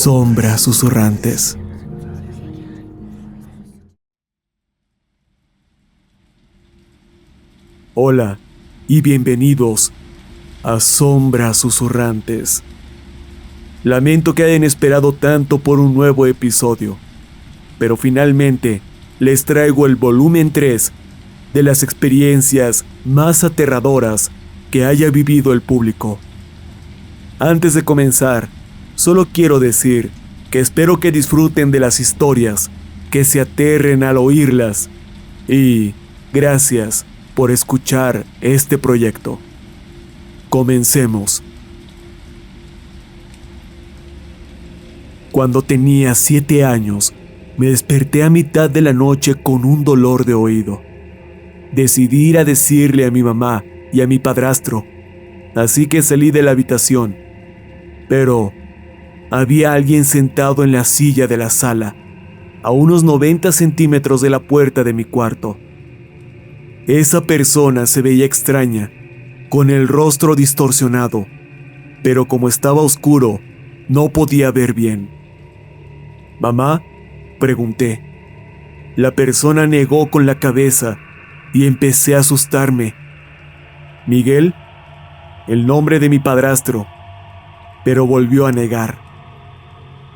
Sombras susurrantes. Hola y bienvenidos a Sombras susurrantes. Lamento que hayan esperado tanto por un nuevo episodio, pero finalmente les traigo el volumen 3 de las experiencias más aterradoras que haya vivido el público. Antes de comenzar, solo quiero decir que espero que disfruten de las historias, que se aterren al oírlas y gracias por escuchar este proyecto. Comencemos. Cuando tenía 7 años, me desperté a mitad de la noche con un dolor de oído. Decidí ir a decirle a mi mamá y a mi padrastro, así que salí de la habitación. Pero había alguien sentado en la silla de la sala, a unos 90 centímetros de la puerta de mi cuarto. Esa persona se veía extraña, con el rostro distorsionado, pero como estaba oscuro, no podía ver bien. «¿Mamá?», pregunté. La persona negó con la cabeza y empecé a asustarme. «¿Miguel?», el nombre de mi padrastro, pero volvió a negar.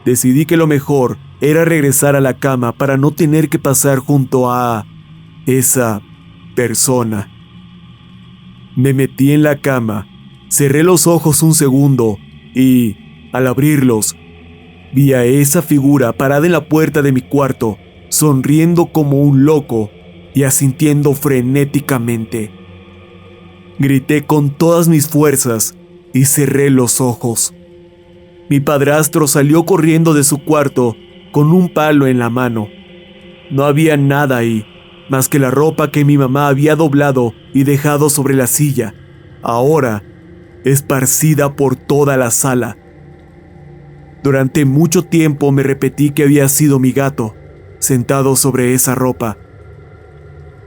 Decidí que lo mejor era regresar a la cama para no tener que pasar junto a esa persona. Me metí en la cama, cerré los ojos un segundo y, al abrirlos, vi a esa figura parada en la puerta de mi cuarto, sonriendo como un loco y asintiendo frenéticamente. Grité con todas mis fuerzas y cerré los ojos. Mi padrastro salió corriendo de su cuarto con un palo en la mano. No había nada ahí, más que la ropa que mi mamá había doblado y dejado sobre la silla, ahora esparcida por toda la sala. Durante mucho tiempo me repetí que había sido mi gato, sentado sobre esa ropa.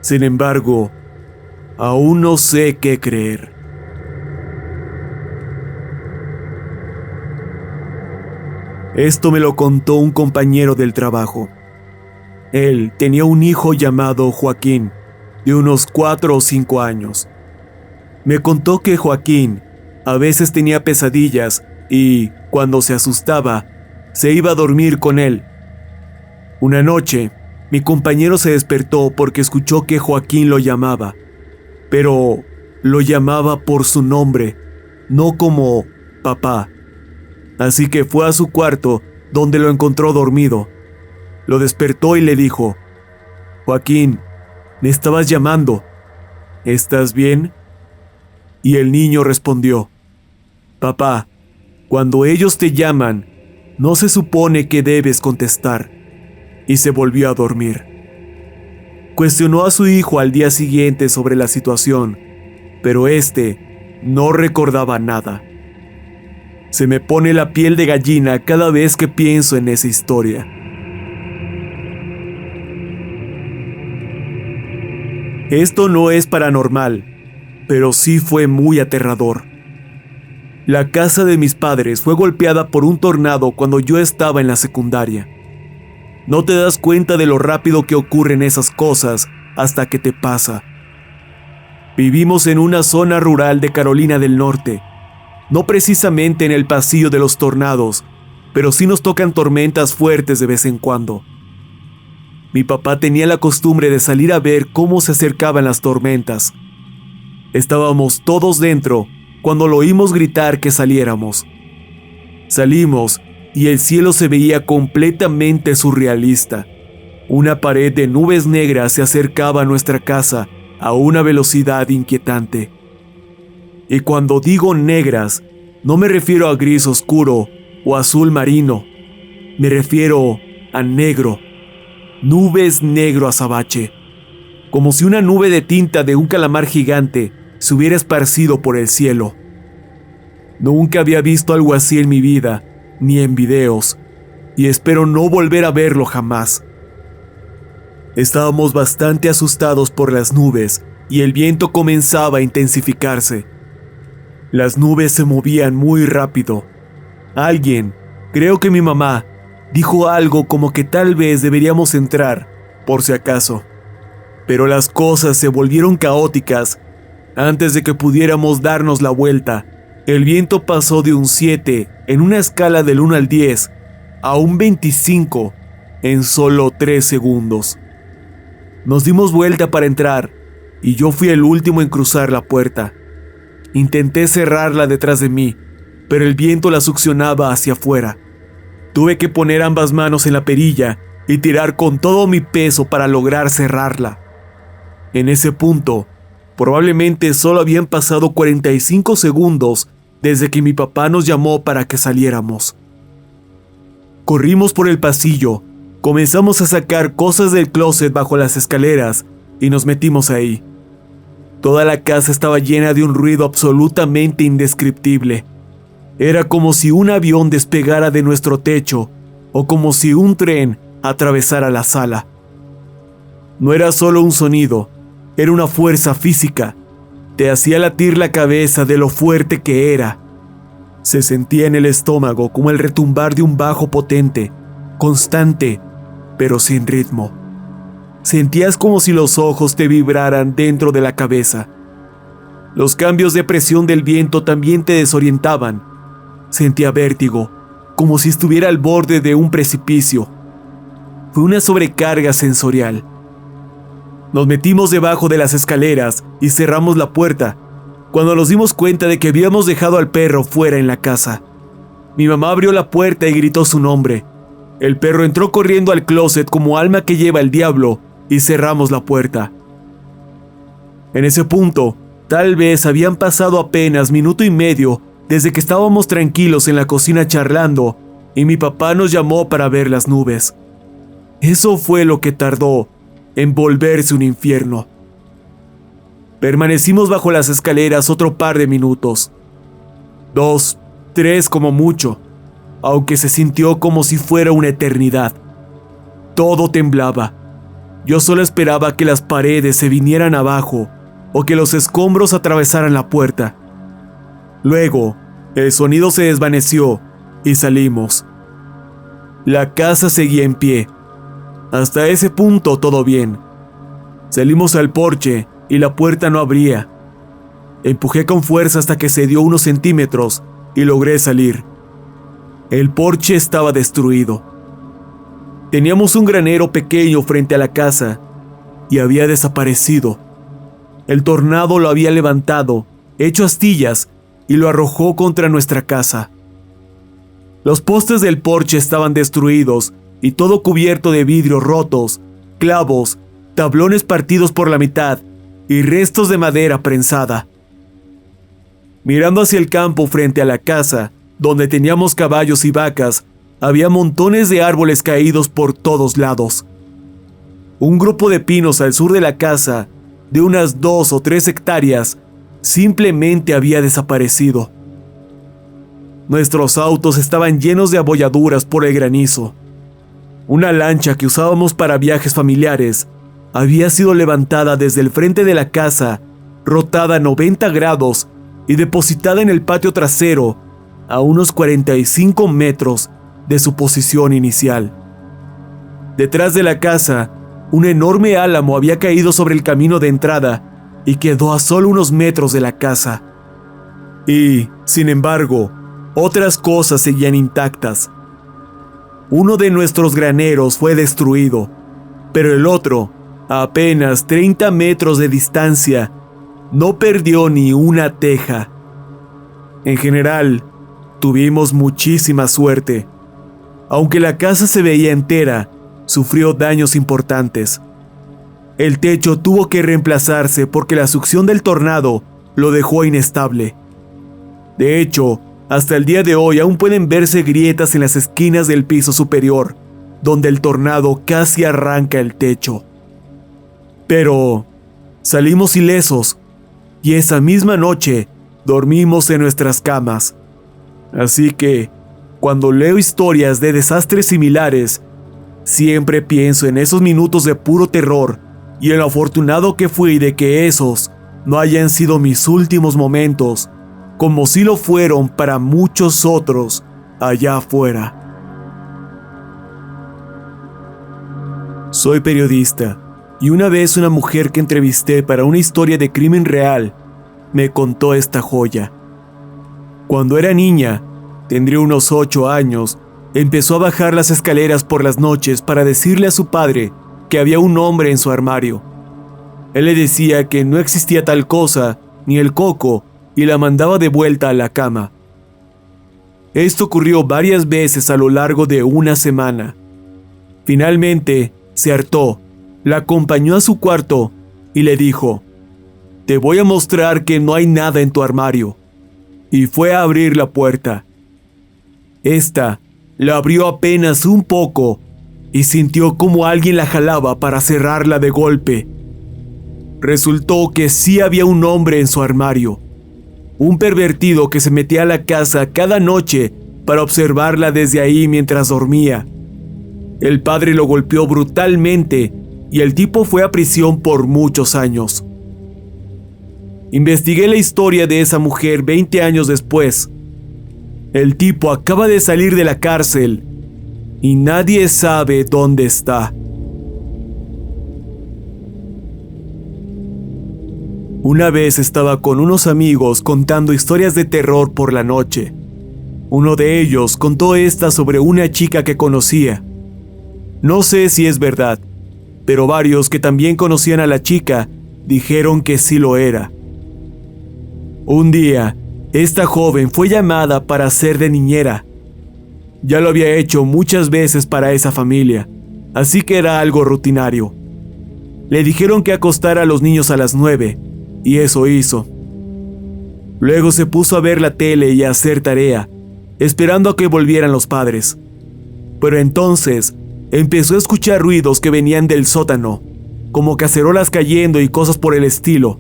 Sin embargo, aún no sé qué creer. Esto me lo contó un compañero del trabajo. Él tenía un hijo llamado Joaquín, de unos 4 o 5 años. Me contó que Joaquín a veces tenía pesadillas y, cuando se asustaba, se iba a dormir con él. Una noche, mi compañero se despertó porque escuchó que Joaquín lo llamaba, pero lo llamaba por su nombre, no como papá. Así que fue a su cuarto, donde lo encontró dormido. Lo despertó y le dijo: «Joaquín, me estabas llamando. ¿Estás bien?». Y el niño respondió: «Papá, cuando ellos te llaman, no se supone que debes contestar». Y se volvió a dormir. Cuestionó a su hijo al día siguiente sobre la situación, pero este no recordaba nada. Se me pone la piel de gallina cada vez que pienso en esa historia. Esto no es paranormal, pero sí fue muy aterrador. La casa de mis padres fue golpeada por un tornado cuando yo estaba en la secundaria. No te das cuenta de lo rápido que ocurren esas cosas hasta que te pasa. Vivimos en una zona rural de Carolina del Norte, no precisamente en el pasillo de los tornados, pero sí nos tocan tormentas fuertes de vez en cuando. Mi papá tenía la costumbre de salir a ver cómo se acercaban las tormentas. Estábamos todos dentro cuando lo oímos gritar que saliéramos. Salimos y el cielo se veía completamente surrealista. Una pared de nubes negras se acercaba a nuestra casa a una velocidad inquietante. Y cuando digo negras, no me refiero a gris oscuro o azul marino. Me refiero a negro. Nubes negro azabache. Como si una nube de tinta de un calamar gigante se hubiera esparcido por el cielo. Nunca había visto algo así en mi vida, ni en videos, y espero no volver a verlo jamás. Estábamos bastante asustados por las nubes y el viento comenzaba a intensificarse. Las nubes se movían muy rápido. Alguien Creo que mi mamá dijo algo como que tal vez deberíamos entrar, por si acaso. Pero las cosas se volvieron caóticas. Antes de que pudiéramos darnos la vuelta, el viento pasó de un 7 en una escala del 1 al 10 a un 25 en solo 3 segundos. Nos dimos vuelta para entrar y yo fui el último en cruzar la puerta. Intenté cerrarla detrás de mí, pero el viento la succionaba hacia afuera. Tuve que poner ambas manos en la perilla y tirar con todo mi peso para lograr cerrarla. En ese punto, probablemente solo habían pasado 45 segundos desde que mi papá nos llamó para que saliéramos. Corrimos por el pasillo, comenzamos a sacar cosas del closet bajo las escaleras y nos metimos ahí. Toda la casa estaba llena de un ruido absolutamente indescriptible. Era como si un avión despegara de nuestro techo o como si un tren atravesara la sala. No era solo un sonido, era una fuerza física. Te hacía latir la cabeza de lo fuerte que era. Se sentía en el estómago como el retumbar de un bajo potente, constante, pero sin ritmo. Sentías como si los ojos te vibraran dentro de la cabeza. Los cambios de presión del viento también te desorientaban. Sentía vértigo, como si estuviera al borde de un precipicio. Fue una sobrecarga sensorial. Nos metimos debajo de las escaleras y cerramos la puerta, cuando nos dimos cuenta de que habíamos dejado al perro fuera en la casa. Mi mamá abrió la puerta y gritó su nombre. El perro entró corriendo al closet como alma que lleva el diablo y cerramos la puerta. En ese punto, tal vez habían pasado apenas minuto y medio desde que estábamos tranquilos en la cocina charlando y mi papá nos llamó para ver las nubes. Eso fue lo que tardó en volverse un infierno. Permanecimos bajo las escaleras otro par de minutos. 2, 3 como mucho, aunque se sintió como si fuera una eternidad. Todo temblaba. Yo solo esperaba que las paredes se vinieran abajo o que los escombros atravesaran la puerta. Luego, el sonido se desvaneció y salimos. La casa seguía en pie. Hasta ese punto todo bien. Salimos al porche y la puerta no abría. Empujé con fuerza hasta que se dio unos centímetros y logré salir. El porche estaba destruido. Teníamos un granero pequeño frente a la casa y había desaparecido. El tornado lo había levantado, hecho astillas, y lo arrojó contra nuestra casa. Los postes del porche estaban destruidos y todo cubierto de vidrios rotos, clavos, tablones partidos por la mitad y restos de madera prensada. Mirando hacia el campo frente a la casa, donde teníamos caballos y vacas, había montones de árboles caídos por todos lados. Un grupo de pinos al sur de la casa, de unas 2 o 3 hectáreas, simplemente había desaparecido. Nuestros autos estaban llenos de abolladuras por el granizo. Una lancha que usábamos para viajes familiares había sido levantada desde el frente de la casa, rotada 90 grados y depositada en el patio trasero a unos 45 metros de su posición inicial. Detrás de la casa, un enorme álamo había caído sobre el camino de entrada y quedó a solo unos metros de la casa. Y, sin embargo, otras cosas seguían intactas. Uno de nuestros graneros fue destruido, pero el otro, a apenas 30 metros de distancia, no perdió ni una teja. En general, tuvimos muchísima suerte. Aunque la casa se veía entera, sufrió daños importantes. El techo tuvo que reemplazarse porque la succión del tornado lo dejó inestable. De hecho, hasta el día de hoy aún pueden verse grietas en las esquinas del piso superior, donde el tornado casi arranca el techo. Pero salimos ilesos, y esa misma noche dormimos en nuestras camas. Así que, cuando leo historias de desastres similares, siempre pienso en esos minutos de puro terror y en lo afortunado que fui de que esos no hayan sido mis últimos momentos, como si lo fueron para muchos otros allá afuera. Soy periodista, y una vez una mujer que entrevisté para una historia de crimen real me contó esta joya. Cuando era niña, tendría unos 8 años, empezó a bajar las escaleras por las noches para decirle a su padre que había un hombre en su armario. Él le decía que no existía tal cosa, ni el coco, y la mandaba de vuelta a la cama. Esto ocurrió varias veces a lo largo de una semana. Finalmente, se hartó, la acompañó a su cuarto y le dijo: «Te voy a mostrar que no hay nada en tu armario». Y fue a abrir la puerta. Esta la abrió apenas un poco y sintió como alguien la jalaba para cerrarla de golpe. Resultó que sí había un hombre en su armario, un pervertido que se metía a la casa cada noche para observarla desde ahí mientras dormía. El padre lo golpeó brutalmente y el tipo fue a prisión por muchos años. Investigué la historia de esa mujer 20 años después. El tipo acaba de salir de la cárcel y nadie sabe dónde está. Una vez estaba con unos amigos contando historias de terror por la noche. Uno de ellos contó esta sobre una chica que conocía. No sé si es verdad, pero varios que también conocían a la chica dijeron que sí lo era. Un día, esta joven fue llamada para ser de niñera. Ya lo había hecho muchas veces para esa familia, así que era algo rutinario. Le dijeron que acostara a los niños a las 9, y eso hizo. Luego se puso a ver la tele y a hacer tarea, esperando a que volvieran los padres. Pero entonces empezó a escuchar ruidos que venían del sótano, como cacerolas cayendo y cosas por el estilo.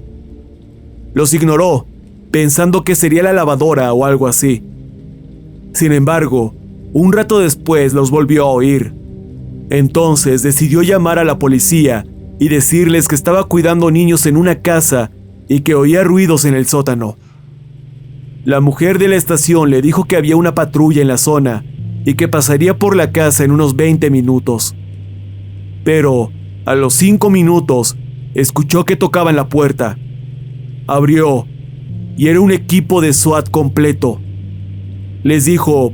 Los ignoró, pensando que sería la lavadora o algo así. Sin embargo, un rato después los volvió a oír. Entonces decidió llamar a la policía y decirles que estaba cuidando niños en una casa y que oía ruidos en el sótano. La mujer de la estación le dijo que había una patrulla en la zona y que pasaría por la casa en unos 20 minutos. Pero, a los 5 minutos, escuchó que tocaban la puerta. Abrió, y era un equipo de SWAT completo. Les dijo: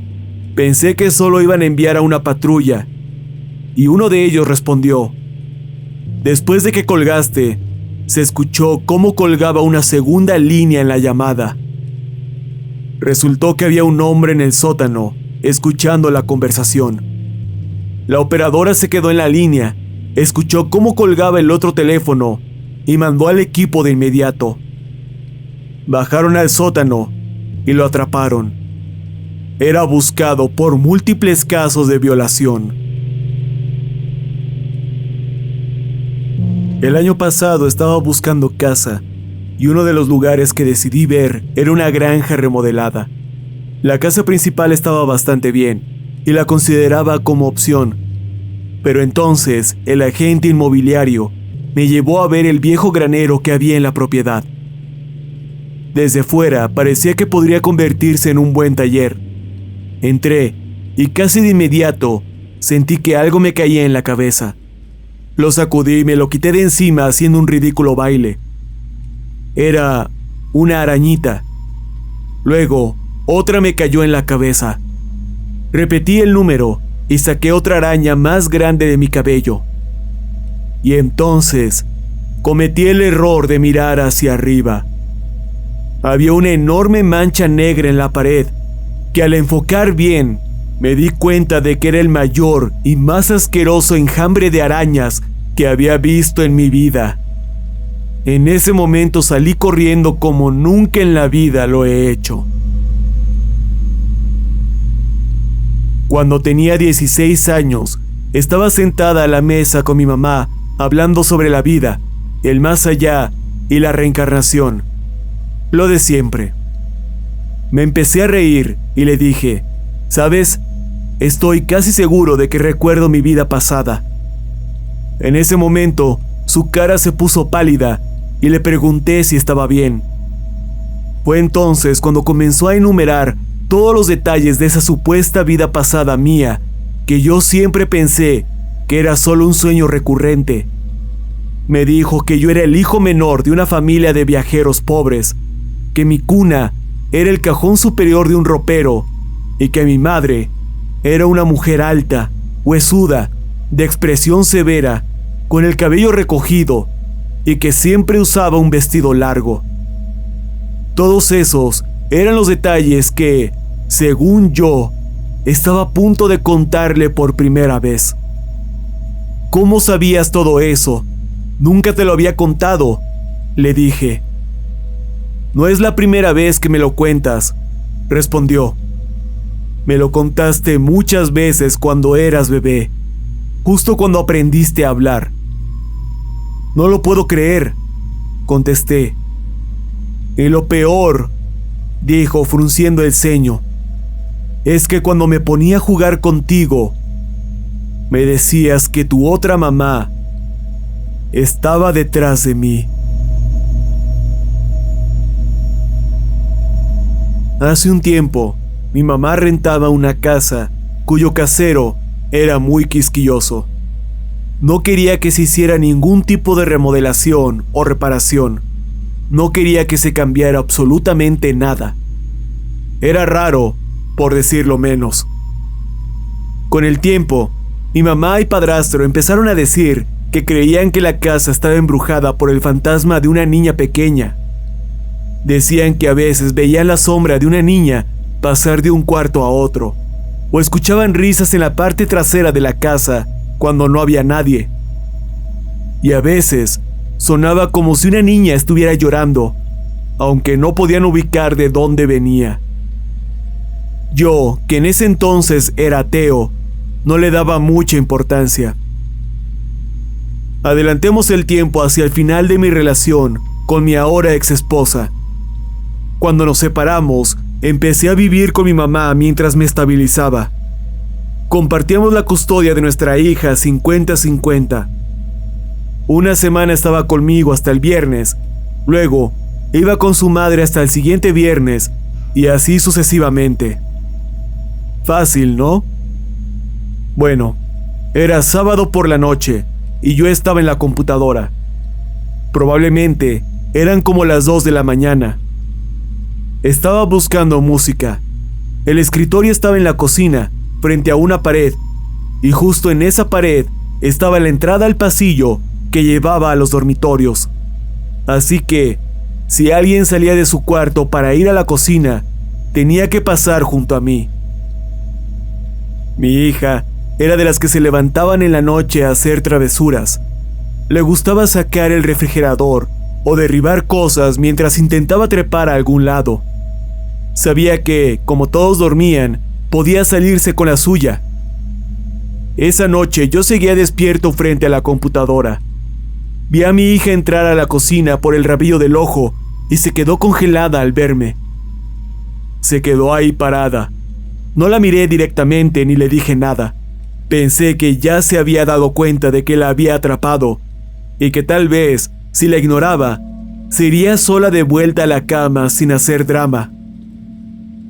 «Pensé que solo iban a enviar a una patrulla». Y uno de ellos respondió: «Después de que colgaste, se escuchó cómo colgaba una segunda línea en la llamada». Resultó que había un hombre en el sótano, escuchando la conversación. La operadora se quedó en la línea, escuchó cómo colgaba el otro teléfono y mandó al equipo de inmediato. Bajaron al sótano y lo atraparon. Era buscado por múltiples casos de violación. El año pasado estaba buscando casa y uno de los lugares que decidí ver era una granja remodelada. La casa principal estaba bastante bien y la consideraba como opción. Pero entonces el agente inmobiliario me llevó a ver el viejo granero que había en la propiedad. Desde fuera parecía que podría convertirse en un buen taller. Entré y casi de inmediato sentí que algo me caía en la cabeza. Lo sacudí y me lo quité de encima haciendo un ridículo baile. Era una arañita. Luego, otra me cayó en la cabeza. Repetí el número y saqué otra araña más grande de mi cabello. Y entonces, cometí el error de mirar hacia arriba. Había una enorme mancha negra en la pared, que al enfocar bien, me di cuenta de que era el mayor y más asqueroso enjambre de arañas que había visto en mi vida. En ese momento salí corriendo como nunca en la vida lo he hecho. Cuando tenía 16 años, estaba sentada a la mesa con mi mamá, hablando sobre la vida, el más allá y la reencarnación. Lo de siempre. Me empecé a reír y le dije: «¿Sabes? Estoy casi seguro de que recuerdo mi vida pasada». En ese momento, su cara se puso pálida y le pregunté si estaba bien. Fue entonces cuando comenzó a enumerar todos los detalles de esa supuesta vida pasada mía, que yo siempre pensé que era solo un sueño recurrente. Me dijo que yo era el hijo menor de una familia de viajeros pobres, que mi cuna era el cajón superior de un ropero y que mi madre era una mujer alta, huesuda, de expresión severa, con el cabello recogido y que siempre usaba un vestido largo. Todos esos eran los detalles que, según yo, estaba a punto de contarle por primera vez. ¿Cómo sabías todo eso? Nunca te lo había contado, le dije. No es la primera vez que me lo cuentas, respondió. Me lo contaste muchas veces cuando eras bebé, justo cuando aprendiste a hablar. No lo puedo creer, contesté. Y lo peor, dijo frunciendo el ceño, es que cuando me ponía a jugar contigo, me decías que tu otra mamá estaba detrás de mí. Hace un tiempo, mi mamá rentaba una casa cuyo casero era muy quisquilloso. No quería que se hiciera ningún tipo de remodelación o reparación. No quería que se cambiara absolutamente nada. Era raro, por decirlo menos. Con el tiempo, mi mamá y padrastro empezaron a decir que creían que la casa estaba embrujada por el fantasma de una niña pequeña. Decían que a veces veían la sombra de una niña pasar de un cuarto a otro, o escuchaban risas en la parte trasera de la casa cuando no había nadie. Y a veces sonaba como si una niña estuviera llorando, aunque no podían ubicar de dónde venía. Yo, que en ese entonces era ateo, no le daba mucha importancia. Adelantemos el tiempo hacia el final de mi relación con mi ahora ex esposa. Cuando nos separamos, empecé a vivir con mi mamá mientras me estabilizaba. Compartíamos la custodia de nuestra hija 50-50. Una semana estaba conmigo hasta el viernes, luego iba con su madre hasta el siguiente viernes y así sucesivamente. Fácil, ¿no? Bueno, era sábado por la noche y yo estaba en la computadora. Probablemente eran como las 2 de la mañana. Estaba buscando música. El escritorio estaba en la cocina, frente a una pared, y justo en esa pared estaba la entrada al pasillo que llevaba a los dormitorios. Así que, si alguien salía de su cuarto para ir a la cocina, tenía que pasar junto a mí. Mi hija era de las que se levantaban en la noche a hacer travesuras. Le gustaba sacar el refrigerador o derribar cosas mientras intentaba trepar a algún lado. Sabía que, como todos dormían, podía salirse con la suya. Esa noche yo seguía despierto frente a la computadora. Vi a mi hija entrar a la cocina por el rabillo del ojo y se quedó congelada al verme. Se quedó ahí parada. No la miré directamente ni le dije nada. Pensé que ya se había dado cuenta de que la había atrapado y que tal vez, si la ignoraba, se iría sola de vuelta a la cama sin hacer drama.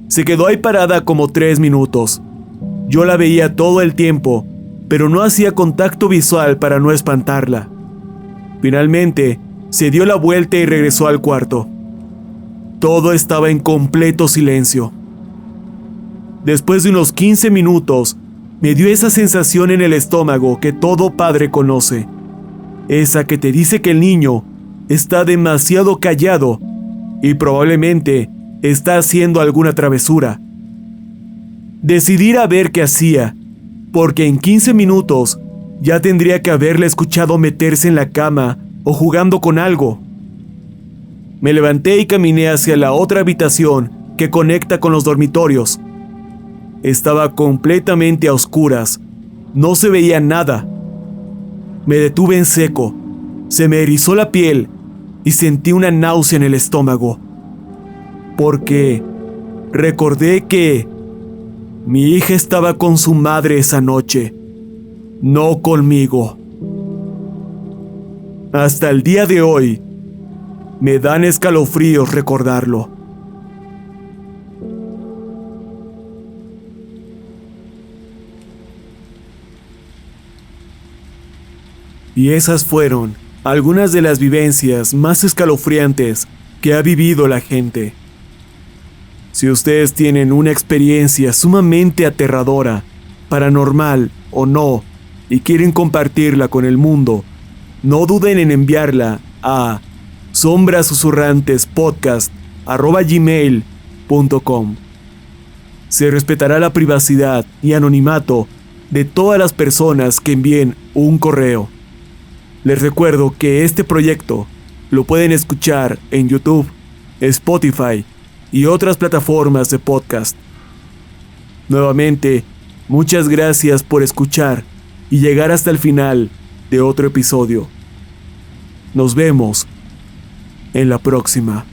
Se quedó ahí parada como 3 minutos. Yo la veía todo el tiempo, pero no hacía contacto visual para no espantarla. Finalmente, se dio la vuelta y regresó al cuarto. Todo estaba en completo silencio. Después de unos 15 minutos, me dio esa sensación en el estómago que todo padre conoce. Esa que te dice que el niño está demasiado callado y probablemente está haciendo alguna travesura. Decidí ir a ver qué hacía, porque en 15 minutos ya tendría que haberle escuchado meterse en la cama o jugando con algo. Me levanté y caminé hacia la otra habitación que conecta con los dormitorios. Estaba completamente a oscuras. No se veía nada. Me detuve en seco. Se me erizó la piel y sentí una náusea en el estómago. Porque recordé que mi hija estaba con su madre esa noche, no conmigo. Hasta el día de hoy, me dan escalofríos recordarlo. Y esas fueron algunas de las vivencias más escalofriantes que ha vivido la gente. Si ustedes tienen una experiencia sumamente aterradora, paranormal o no, y quieren compartirla con el mundo, no duden en enviarla a sombrasusurrantespodcast@gmail.com. Se respetará la privacidad y anonimato de todas las personas que envíen un correo. Les recuerdo que este proyecto lo pueden escuchar en YouTube, Spotify y otras plataformas de podcast. Nuevamente, muchas gracias por escuchar y llegar hasta el final de otro episodio. Nos vemos en la próxima.